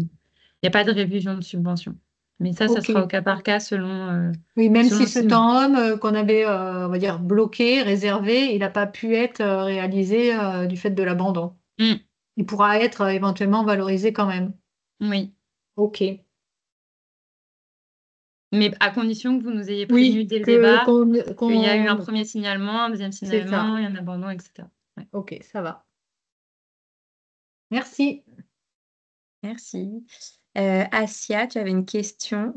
révision de subvention. Mais ça Ok. sera au cas par cas selon. Oui, même selon si le ce signe. temps homme qu'on avait, on va dire, bloqué, réservé, il n'a pas pu être réalisé du fait de l'abandon. Il pourra être éventuellement valorisé quand même. Oui. Ok. Mais à condition que vous nous ayez Oui, prévenu dès le que- départ qu'on- qu'il y a eu un qu'on- premier signalement, un deuxième C'est ça. signalement et un abandon, etc. Ouais. Ok, ça va. Merci. Merci. Asia, tu avais une question?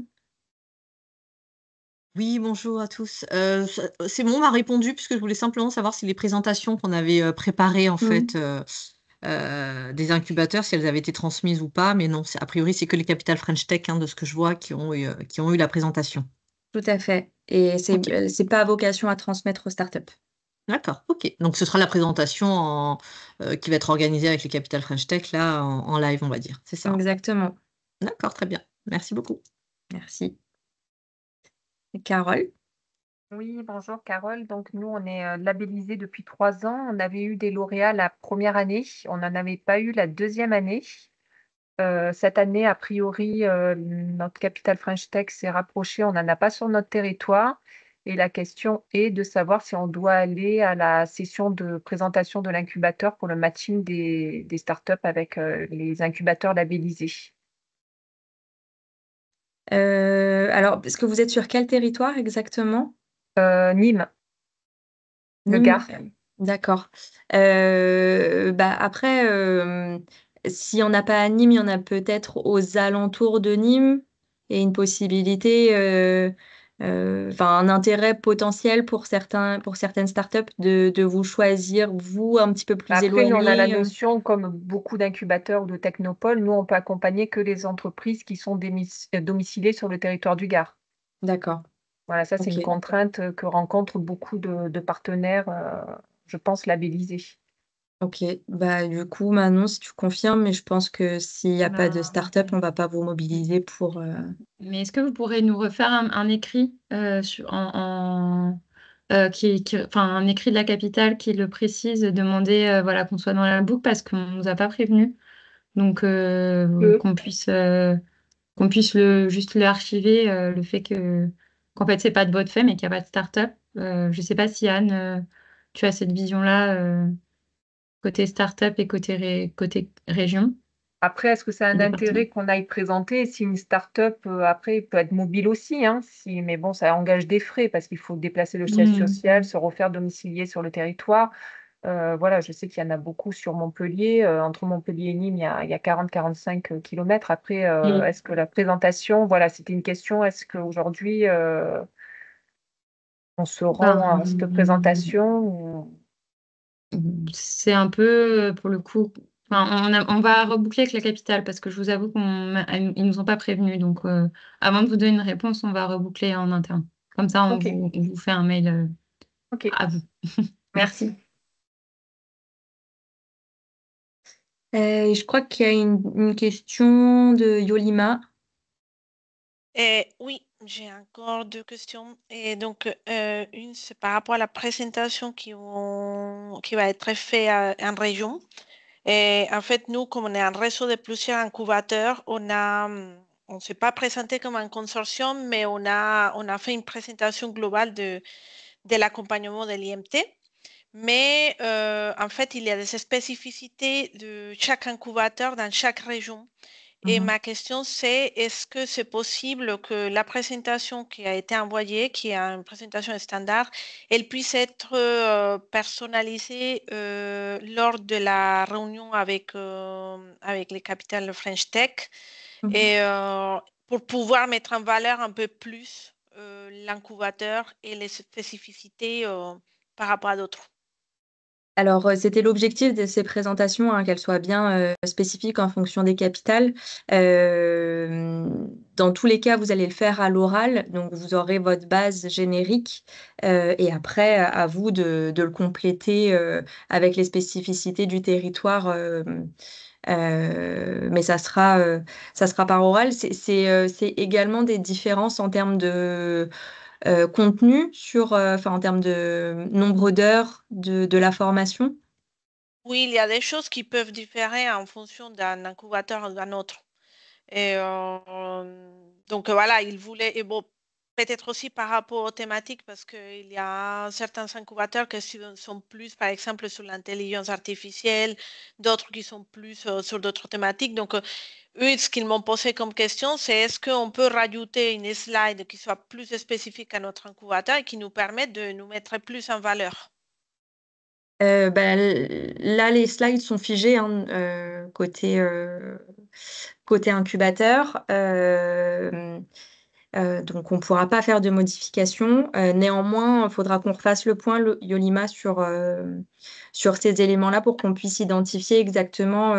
Oui, bonjour à tous. C'est bon, on m'a répondu puisque je voulais simplement savoir si les présentations qu'on avait préparées en fait des incubateurs, si elles avaient été transmises ou pas, mais non, a priori c'est que les Capital French Tech, de ce que je vois, qui ont eu la présentation. Tout à fait. Et Ok. c'est pas à vocation à transmettre aux startups. D'accord, ok. Donc ce sera la présentation qui va être organisée avec les Capital French Tech là en live, on va dire. C'est ça. Exactement. D'accord, très bien. Merci beaucoup. Merci. Et Carole? Oui, bonjour Carole. Donc nous, on est labellisé depuis 3 ans. On avait eu des lauréats la première année. On n'en avait pas eu la deuxième année. Cette année, a priori, notre Capital French Tech s'est rapproché. On n'en a pas sur notre territoire. Et la question est de savoir si on doit aller à la session de présentation de l'incubateur pour le matching des startups avec les incubateurs labellisés. Alors, est-ce que vous êtes sur quel territoire exactement? Nîmes. Le Nîmes, Gard. D'accord. Après, si on n'a pas à Nîmes, il y en a peut-être aux alentours de Nîmes et une possibilité, un intérêt potentiel pour certaines startups de vous choisir, vous, un petit peu plus Après, nous, on a la éloigné. notion, comme beaucoup d'incubateurs ou de technopoles, nous, on peut accompagner que les entreprises qui sont domiciliées sur le territoire du Gard. D'accord. Voilà, ça, c'est une Ok. contrainte que rencontrent beaucoup de partenaires, je pense, labellisés. Ok, bah du coup Manon, si tu confirmes, mais je pense que s'il n'y a pas de Bah, start-up, on ne va pas vous mobiliser pour. Mais est-ce que vous pourrez nous refaire un écrit enfin, un écrit de la capitale qui le précise, demander voilà, qu'on soit dans la boucle parce qu'on ne nous a pas prévenus. Donc qu'on puisse juste le archiver, le fait qu'en fait, c'est pas de votre fait, mais qu'il n'y a pas de start-up. Je ne sais pas si Anne, tu as cette vision-là, côté start-up et côté région Après, est-ce que ça a et un département. intérêt qu'on aille présenter si une start-up, après, peut être mobile aussi, hein, mais bon, ça engage des frais parce qu'il faut déplacer le siège social, se refaire domicilier sur le territoire. Voilà, je sais qu'il y en a beaucoup sur Montpellier. Entre Montpellier et Nîmes, il y a 40-45 kilomètres. Après, est-ce que la présentation, voilà, c'était une question, est-ce qu'aujourd'hui, on se rend à cette Ben, présentation ou- c'est un peu, pour le coup, enfin, on va reboucler avec la capitale parce que je vous avoue qu'ils nous ont pas prévenus. Donc, avant de vous donner une réponse, on va reboucler en interne. Comme ça, Ok, on vous fait un mail ok, à vous. Merci. merci. Je crois qu'il y a une question de Yolima. Oui, j'ai encore deux questions. Et donc, une, c'est par rapport à la présentation qui va être faite en région. Et en fait, nous, comme on est un réseau de plusieurs incubateurs, on ne s'est pas présenté comme un consortium, mais on a fait une présentation globale de l'accompagnement de l'IMT. Mais en fait, il y a des spécificités de chaque incubateur dans chaque région. Et ma question, c'est est-ce que c'est possible que la présentation qui a été envoyée, qui est une présentation standard, elle puisse être personnalisée lors de la réunion avec les capitales French Tech et pour pouvoir mettre en valeur un peu plus l'incubateur et les spécificités par rapport à d'autres. Alors, c'était l'objectif de ces présentations, hein, qu'elles soient bien spécifiques en fonction des capitales. Dans tous les cas, vous allez le faire à l'oral, donc vous aurez votre base générique et après, à vous de le compléter avec les spécificités du territoire. Mais ça sera par oral. C'est également des différences en termes de contenu enfin, en termes de nombre d'heures de la formation. Oui, il y a des choses qui peuvent différer en fonction d'un incubateur ou d'un autre. Et donc voilà, il voulait, et bon, peut-être aussi par rapport aux thématiques, parce qu'il y a certains incubateurs qui sont plus, par exemple, sur l'intelligence artificielle, d'autres qui sont plus sur d'autres thématiques. Donc, eux, ce qu'ils m'ont posé comme question, c'est est-ce qu'on peut rajouter une slide qui soit plus spécifique à notre incubateur et qui nous permette de nous mettre plus en valeur? Là, les slides sont figés, hein, côté incubateur. Donc, on ne pourra pas faire de modifications. Néanmoins, il faudra qu'on refasse le point, Yolima, sur ces éléments-là pour qu'on puisse identifier exactement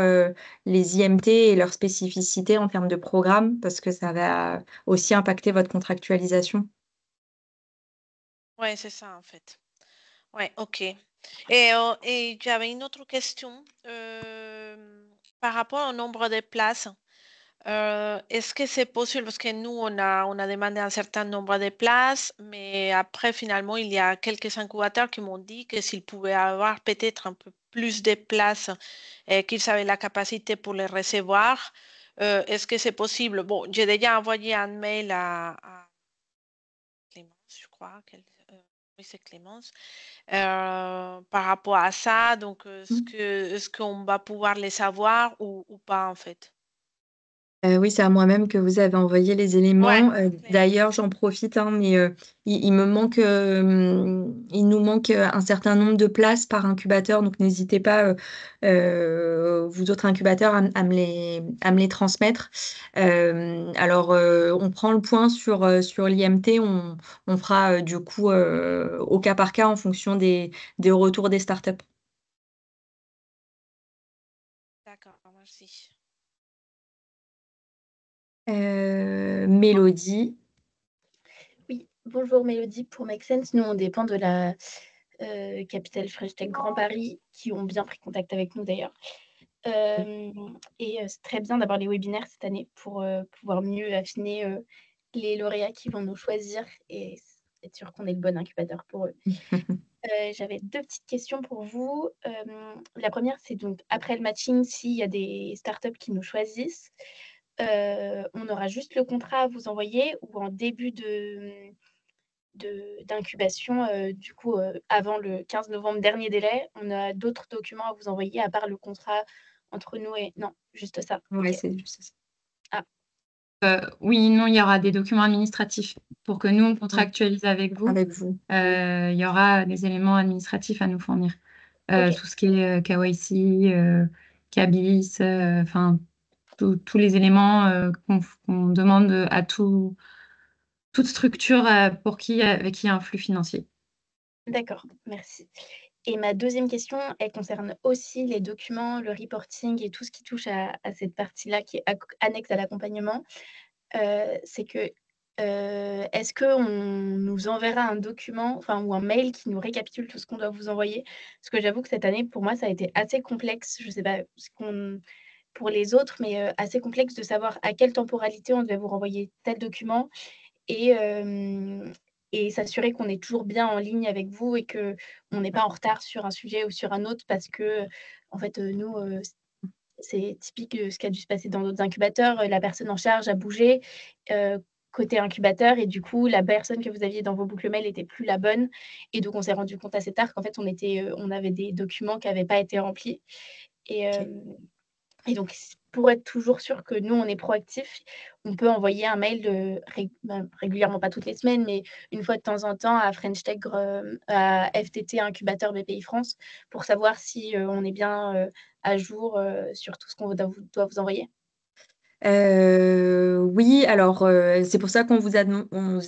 les IMT et leurs spécificités en termes de programme, parce que ça va aussi impacter votre contractualisation. Oui, c'est ça, en fait. Ouais, ok. Et j'avais une autre question par rapport au nombre de places. Est-ce que c'est possible, parce que nous, on a demandé un certain nombre de places, mais après, finalement, il y a quelques incubateurs qui m'ont dit que s'ils pouvaient avoir peut-être un peu plus de places et qu'ils avaient la capacité pour les recevoir, est-ce que c'est possible? Bon, j'ai déjà envoyé un mail à Clémence, je crois. Oui, c'est Clémence. Par rapport à ça, donc est-ce qu'on va pouvoir les savoir ou pas en fait? Oui, c'est à moi-même que vous avez envoyé les Ouais, éléments. D'ailleurs, Clémence. j'en profite, hein, mais il me manque, il nous manque un certain nombre de places par incubateur, donc n'hésitez pas, vous autres incubateurs, à me les transmettre. Alors, on prend le point sur l'IMT, on fera du coup au cas par cas en fonction des retours des startups. D'accord, merci. Mélodie. Oui, bonjour Mélodie pour Make Sense. Nous, on dépend de la Capital French Tech Grand Paris, qui ont bien pris contact avec nous d'ailleurs. Et c'est très bien d'avoir les webinaires cette année pour pouvoir mieux affiner les lauréats qui vont nous choisir et être sûr qu'on est le bon incubateur pour eux. J'avais 2 petites questions pour vous. La première, c'est donc après le matching, s'il y a des startups qui nous choisissent, on aura juste le contrat à vous envoyer ou en début d'incubation, du coup, avant le 15 novembre, dernier délai, on a d'autres documents à vous envoyer à part le contrat entre nous et... Non, juste ça. Ouais, Ok. c'est juste ça. Oui, non, il y aura des documents administratifs pour que nous, on contractualise avec vous. Avec vous. Il y aura des éléments administratifs à nous fournir. Ok. Tout ce qui est KYC, CABIS, enfin, tous les éléments qu'on demande à toute structure avec qui il y a un flux financier. D'accord, merci. Et ma deuxième question, elle concerne aussi les documents, le reporting et tout ce qui touche à cette partie-là qui est annexe à l'accompagnement. C'est que est-ce qu'on nous enverra un document ou un mail qui nous récapitule tout ce qu'on doit vous envoyer? Parce que j'avoue que cette année, pour moi, ça a été assez complexe. Je ne sais pas pour les autres, mais assez complexe de savoir à quelle temporalité on devait vous renvoyer tel document et s'assurer qu'on est toujours bien en ligne avec vous et qu'on n'est pas en retard sur un sujet ou sur un autre parce que, en fait, nous, c'est typique ce qui a dû se passer dans d'autres incubateurs. La personne en charge a bougé côté incubateur et du coup, la personne que vous aviez dans vos boucles mail n'était plus la bonne. Et donc, on s'est rendu compte assez tard qu'en fait, on avait des documents qui n'avaient pas été remplis. Et donc, pour être toujours sûr que nous, on est proactifs, on peut envoyer un mail régulièrement, pas toutes les semaines, mais une fois de temps en temps à French Tech, à FTT Incubateur BPI France, pour savoir si on est bien à jour sur tout ce qu'on doit vous envoyer. Oui, alors c'est pour ça qu'on on vous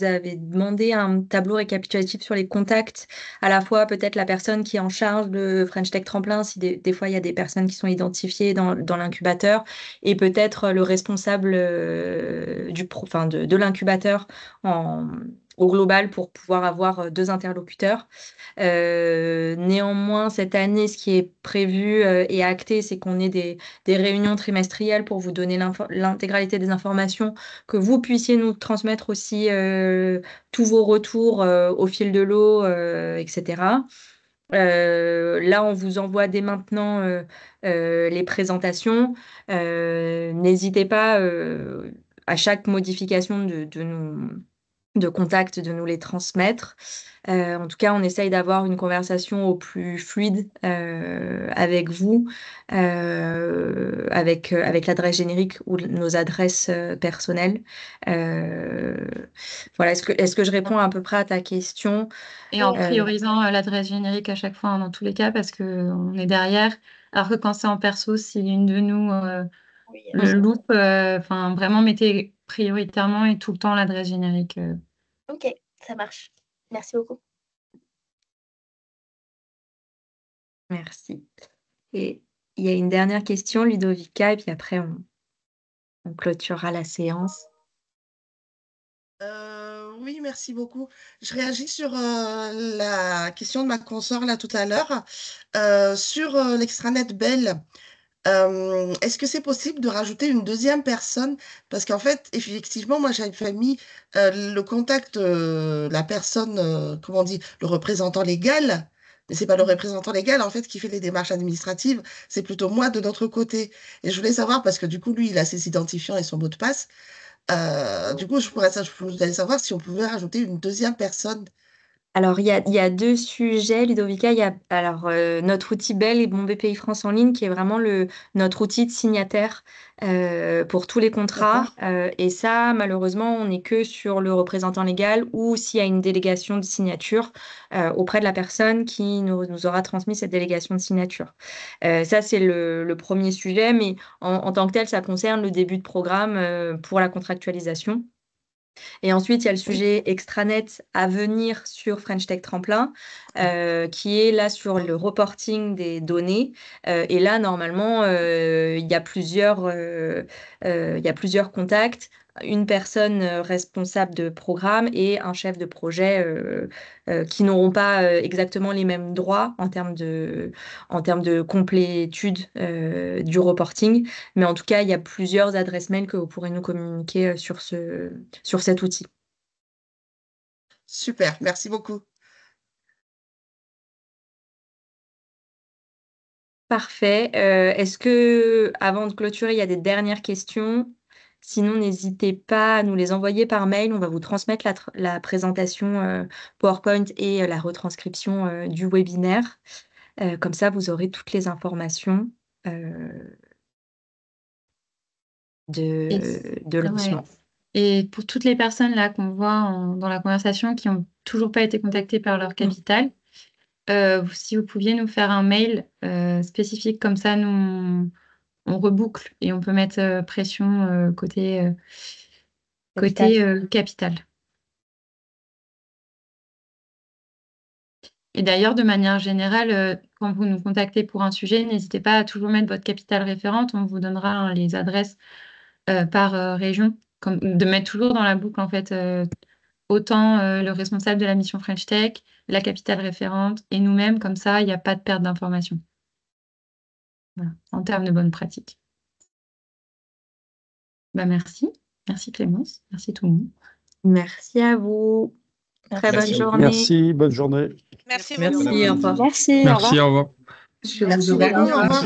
avait demandé un tableau récapitulatif sur les contacts, à la fois peut-être la personne qui est en charge de French Tech Tremplin, si des fois il y a des personnes qui sont identifiées dans l'incubateur, et peut-être le responsable de l'incubateur au global pour pouvoir avoir 2 interlocuteurs. Néanmoins, cette année, ce qui est prévu et acté, c'est qu'on ait des réunions trimestrielles pour vous donner l'intégralité des informations, que vous puissiez nous transmettre aussi tous vos retours au fil de l'eau, etc. Là, on vous envoie dès maintenant les présentations. N'hésitez pas à chaque modification de contact, de nous les transmettre. En tout cas, on essaye d'avoir une conversation au plus fluide avec vous, avec l'adresse générique ou nos adresses personnelles. Voilà, est-ce que je réponds à peu près à ta question? Et en priorisant l'adresse générique à chaque fois, dans tous les cas, parce qu'on est derrière. Alors que quand c'est en perso, si l'une de nous le loupe, vraiment mettez prioritairement et tout le temps l'adresse générique. Ok, ça marche. Merci beaucoup. Merci. Et il y a une dernière question, Ludovica, et puis après on clôturera la séance. Oui, merci beaucoup. Je réagis sur la question de ma consoeur là tout à l'heure. Sur l'extranet Bell, est-ce que c'est possible de rajouter une deuxième personne? Parce qu'en fait, effectivement, moi j'avais mis le contact de la personne, comment on dit, le représentant légal. Mais c'est pas le représentant légal en fait qui fait les démarches administratives, c'est plutôt moi de notre côté. Et je voulais savoir, parce que du coup, lui, il a ses identifiants et son mot de passe. Du coup, je voulais savoir si on pouvait rajouter une deuxième personne. Alors, il y a 2 sujets, Ludovica. Il y a notre outil Bell et Mon BPI France en ligne, qui est vraiment notre outil de signataire pour tous les contrats. Et ça, malheureusement, on n'est que sur le représentant légal ou s'il y a une délégation de signature auprès de la personne qui nous aura transmis cette délégation de signature. Ça, c'est le premier sujet, mais en tant que tel, ça concerne le début de programme pour la contractualisation. Et ensuite, il y a le sujet extranet à venir sur French Tech Tremplin, qui est là sur le reporting des données. Et là, normalement, il y a plusieurs contacts. une personne responsable de programme et un chef de projet qui n'auront pas exactement les mêmes droits en termes de complétude du reporting. Mais en tout cas, il y a plusieurs adresses mail que vous pourrez nous communiquer sur cet outil. Super, merci beaucoup. Parfait. Est-ce que, avant de clôturer, il y a des dernières questions? Sinon, n'hésitez pas à nous les envoyer par mail. On va vous transmettre la présentation PowerPoint et la retranscription du webinaire. Comme ça, vous aurez toutes les informations de lancement. Et pour toutes les personnes là qu'on voit dans la conversation qui n'ont toujours pas été contactées par leur capital, si vous pouviez nous faire un mail spécifique, comme ça, nous, on reboucle et on peut mettre pression côté capital. Et d'ailleurs, de manière générale, quand vous nous contactez pour un sujet, n'hésitez pas à toujours mettre votre capital référente. On vous donnera les adresses par région, de mettre toujours dans la boucle, en fait, autant le responsable de la mission French Tech, la capitale référente et nous-mêmes, comme ça, il n'y a pas de perte d'information. Voilà, en termes de bonne pratique. Merci. Merci Clémence. Merci tout le monde. Merci à vous. Très bonne journée. Merci, bonne journée. Merci Merci, beaucoup. au revoir. Merci, au revoir. Merci, au revoir. Merci beaucoup, au revoir.